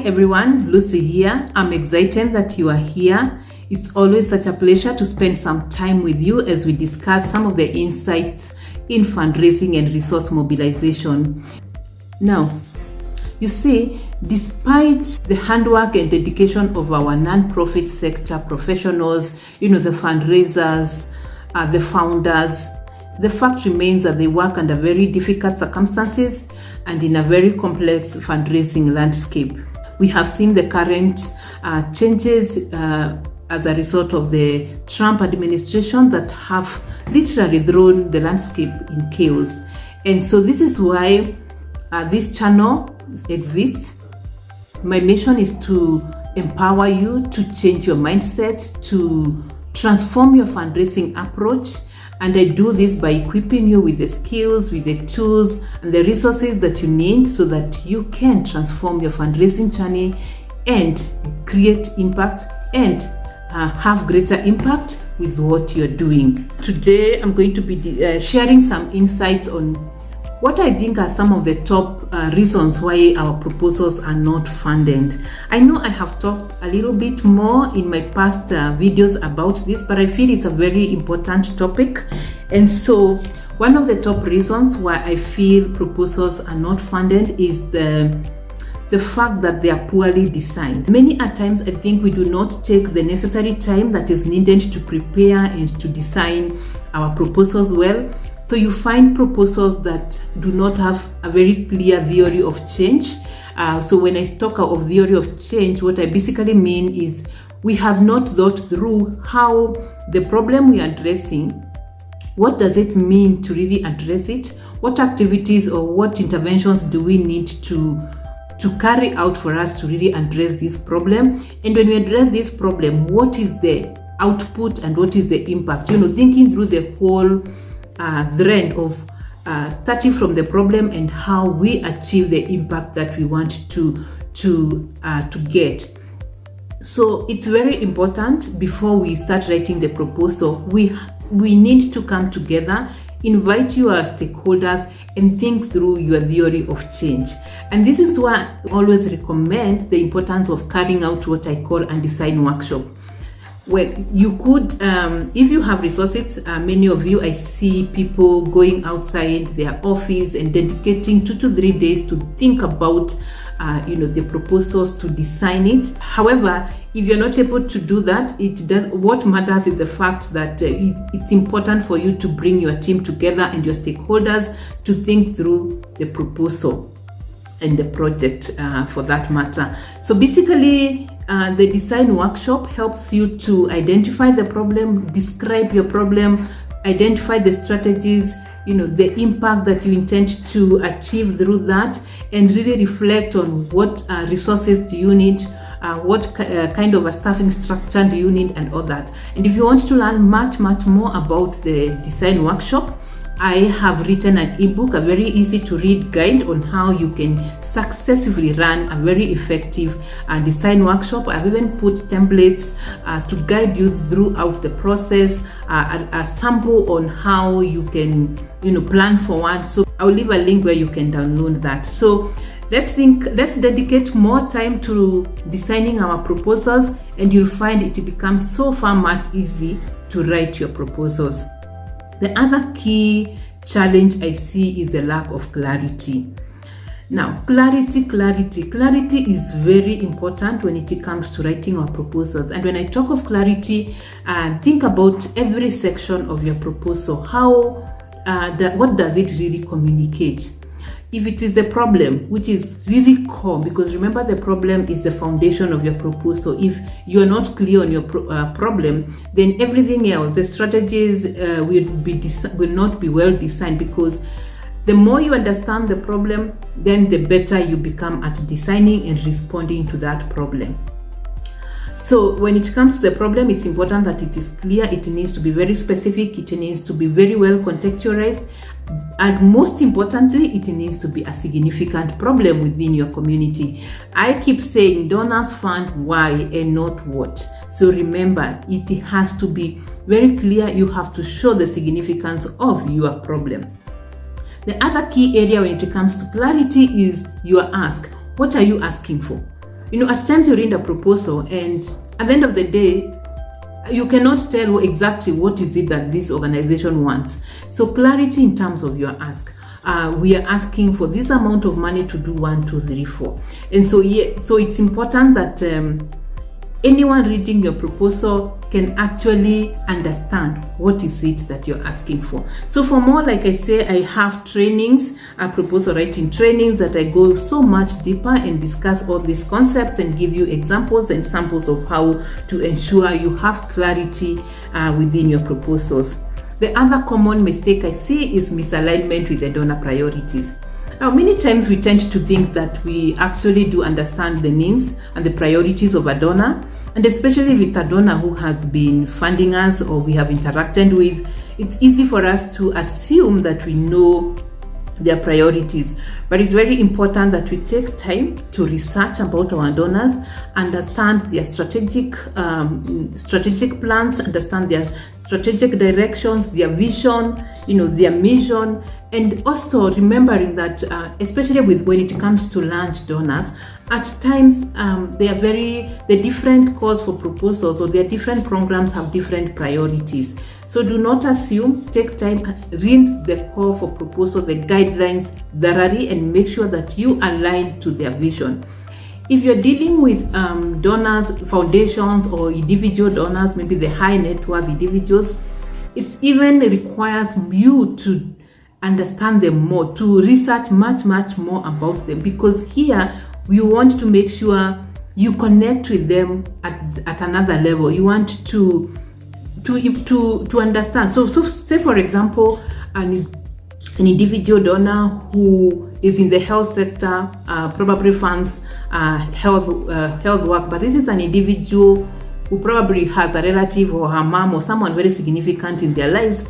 everyone, Lucy here. I'm excited that you are here. It's always such a pleasure to spend some time with you as we discuss some of the insights in fundraising and resource mobilization. Now, you see, despite the handwork and dedication of our non-profit sector professionals, the fundraisers, the founders, the fact remains that they work under very difficult circumstances and in a very complex fundraising landscape. We have seen the current changes as a result of the Trump administration that have literally thrown the landscape in chaos. And so this is why this channel exists. My mission is to empower you to change your mindset, to transform your fundraising approach. And I do this by equipping you with the skills, with the tools, and the resources that you need so that you can transform your fundraising journey and create impact and have greater impact with what you're doing. Today, I'm going to be sharing some insights on what I think are some of the top reasons why our proposals are not funded. I know I have talked a little bit more in my past videos about this, but I feel it's a very important topic. And so one of the top reasons why I feel proposals are not funded is the fact that they are poorly designed. Many a times I think we do not take the necessary time that is needed to prepare and to design our proposals well. So you find proposals that do not have a very clear theory of change. So when I talk of theory of change, what I basically mean is we have not thought through how the problem we are addressing, what does it mean to really address it? What activities or what interventions do we need to carry out for us to really address this problem? And when we address this problem, what is the output and what is the impact? Thinking through the whole thread of starting from the problem and how we achieve the impact that we want to get. So it's very important before we start writing the proposal. We need to come together, invite your stakeholders, and think through your theory of change. And this is why I always recommend the importance of carrying out what I call a design workshop. Well, you could, if you have resources, many of you, I see people going outside their office and dedicating 2 to 3 days to think about, the proposals, to design it. However, if you're not able to do that, what matters is the fact that it's important for you to bring your team together and your stakeholders to think through the proposal and the project for that matter. So basically, the design workshop helps you to identify the problem, describe your problem, identify the strategies, the impact that you intend to achieve through that, and really reflect on what resources do you need, what kind of a staffing structure do you need, and all that. And if you want to learn much more about the design workshop, I have written an ebook, a very easy to read guide on how you can successfully run a very effective design workshop. I've even put templates to guide you throughout the process, a sample on how you can plan for one. So I'll leave a link where you can download that. So let's dedicate more time to designing our proposals, and you'll find it becomes so far much easy to write your proposals. The other key challenge I see is the lack of clarity. Now, clarity is very important when it comes to writing our proposals. And when I talk of clarity, think about every section of your proposal. What does it really communicate? If it is the problem, which is really core, because remember, the problem is the foundation of your proposal. If you're not clear on your problem, then everything else, the strategies will not be well designed, because the more you understand the problem, then the better you become at designing and responding to that problem. So when it comes to the problem, it's important that it is clear, it needs to be very specific, it needs to be very well contextualized, and most importantly, it needs to be a significant problem within your community. I keep saying donors fund why and not what. So remember, it has to be very clear. You have to show the significance of your problem. The other key area when it comes to clarity is your ask. What are you asking for? at times you read a proposal, and at the end of the day, you cannot tell exactly what is it that this organization wants. So clarity in terms of your ask. We are asking for this amount of money to do 1, 2, 3, 4. And so it's important that anyone reading your proposal can actually understand what is it that you're asking for. So for more, like I say, I have trainings, proposal writing trainings, that I go so much deeper and discuss all these concepts and give you examples and samples of how to ensure you have clarity within your proposals. The other common mistake I see is misalignment with the donor priorities. Now, many times we tend to think that we actually do understand the needs and the priorities of a donor, and especially with a donor who has been funding us or we have interacted with, it's easy for us to assume that we know their priorities. But it's very important that we take time to research about our donors, understand their strategic plans, understand their strategic directions, their vision, their mission, and also remembering that, especially when it comes to large donors, at times the different calls for proposals or their different programs have different priorities. So do not assume, take time, read the call for proposal, the guidelines thoroughly, and make sure that you align to their vision. If you're dealing with donors, foundations, or individual donors, maybe the high net worth individuals, it even requires you to understand them more, to research much more about them, because here we want to make sure you connect with them at another level. You want to understand. So say for example, an individual donor who is in the health sector, probably funds health work, but this is an individual who probably has a relative or her mom or someone very significant in their lives,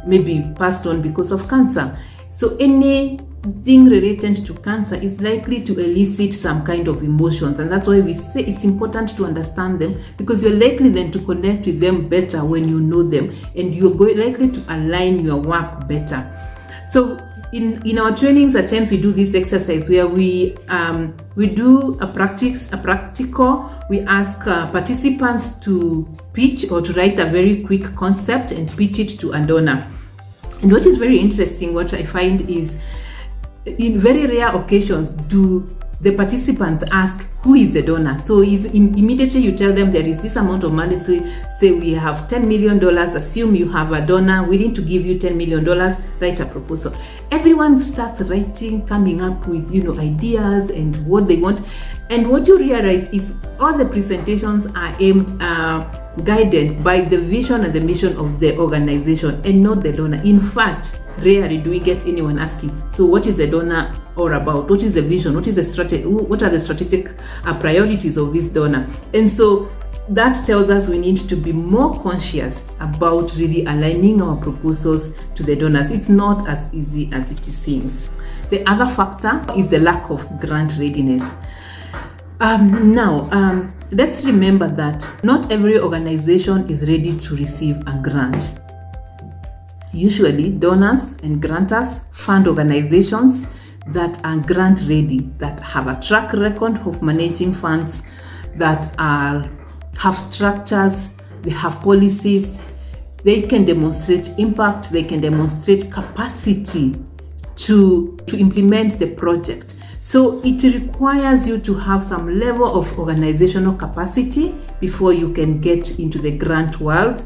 maybe passed on because of cancer. So anything related to cancer is likely to elicit some kind of emotions, and that's why we say it's important to understand them, because you're likely then to connect with them better when you know them, and you're likely to align your work better. So in our trainings, at times we do this exercise where we do a practical. We ask participants to pitch or to write a very quick concept and pitch it to a donor. And what is very interesting, what I find is, in very rare occasions do the participants ask, who is the donor? So if immediately you tell them there is this amount of money, say we have $10 million, assume you have a donor willing to give you $10 million, write a proposal. Everyone starts writing, coming up with ideas and what they want. And what you realize is all the presentations are guided by the vision and the mission of the organization and not the donor. In fact, rarely do we get anyone asking, so what is the donor all about? What is the vision? What is the strategy? What are the strategic priorities of this donor? And so that tells us we need to be more conscious about really aligning our proposals to the donors. It's not as easy as it seems. The other factor is the lack of grant readiness. Let's remember that not every organization is ready to receive a grant. Usually, donors and grantors fund organizations that are grant ready, that have a track record of managing funds, that have structures, they have policies, they can demonstrate impact, they can demonstrate capacity to implement the project. So it requires you to have some level of organizational capacity before you can get into the grant world.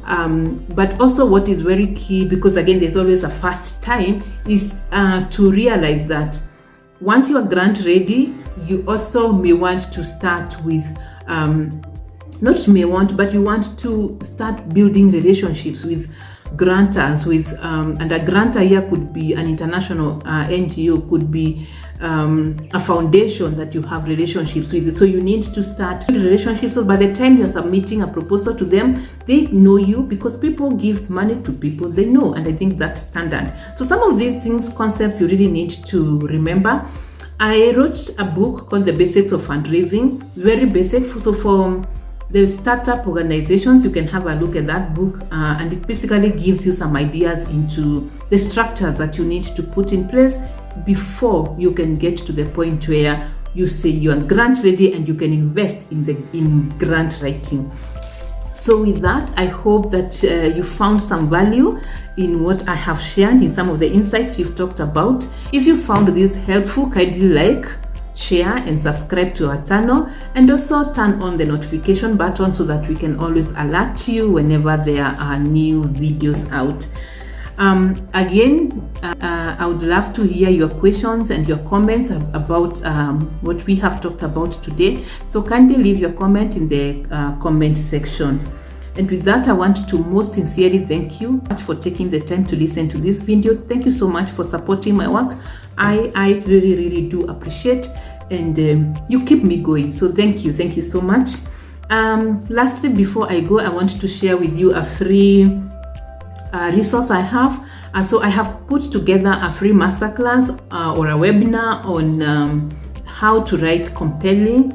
But also what is very key, because again there's always a first time, is to realize that once you are grant ready, you also may want to start with you want to start building relationships with grantors, and a grantor here could be an international NGO, could be a foundation that you have relationships with. So you need to start relationships. So by the time you're submitting a proposal to them, they know you, because people give money to people they know, and I think that's standard. So some of these concepts you really need to remember. I wrote a book called The Basics of Fundraising, very basic. So for the startup organizations, you can have a look at that book, and it basically gives you some ideas into the structures that you need to put in place before you can get to the point where you say you are grant ready and you can invest in grant writing. So with that, I hope that you found some value in what I have shared, in some of the insights we've talked about. If you found this helpful, kindly like, share and subscribe to our channel, and also turn on the notification button so that we can always alert you whenever there are new videos out. Again, I would love to hear your questions and your comments about what we have talked about today. So kindly leave your comment in the comment section. And with that, I want to most sincerely thank you for taking the time to listen to this video. Thank you so much for supporting my work. I really do appreciate, and you keep me going. So thank you so much. Lastly, before I go, I want to share with you a free resource I have. So I have put together a free masterclass or a webinar on how to write compelling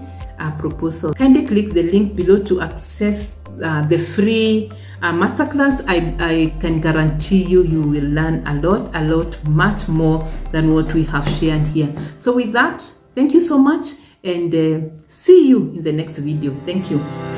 proposal. Kindly click the link below to access the free masterclass. I can guarantee you will learn a lot much more than what we have shared here. So with that, thank you so much, and see you in the next video. Thank you.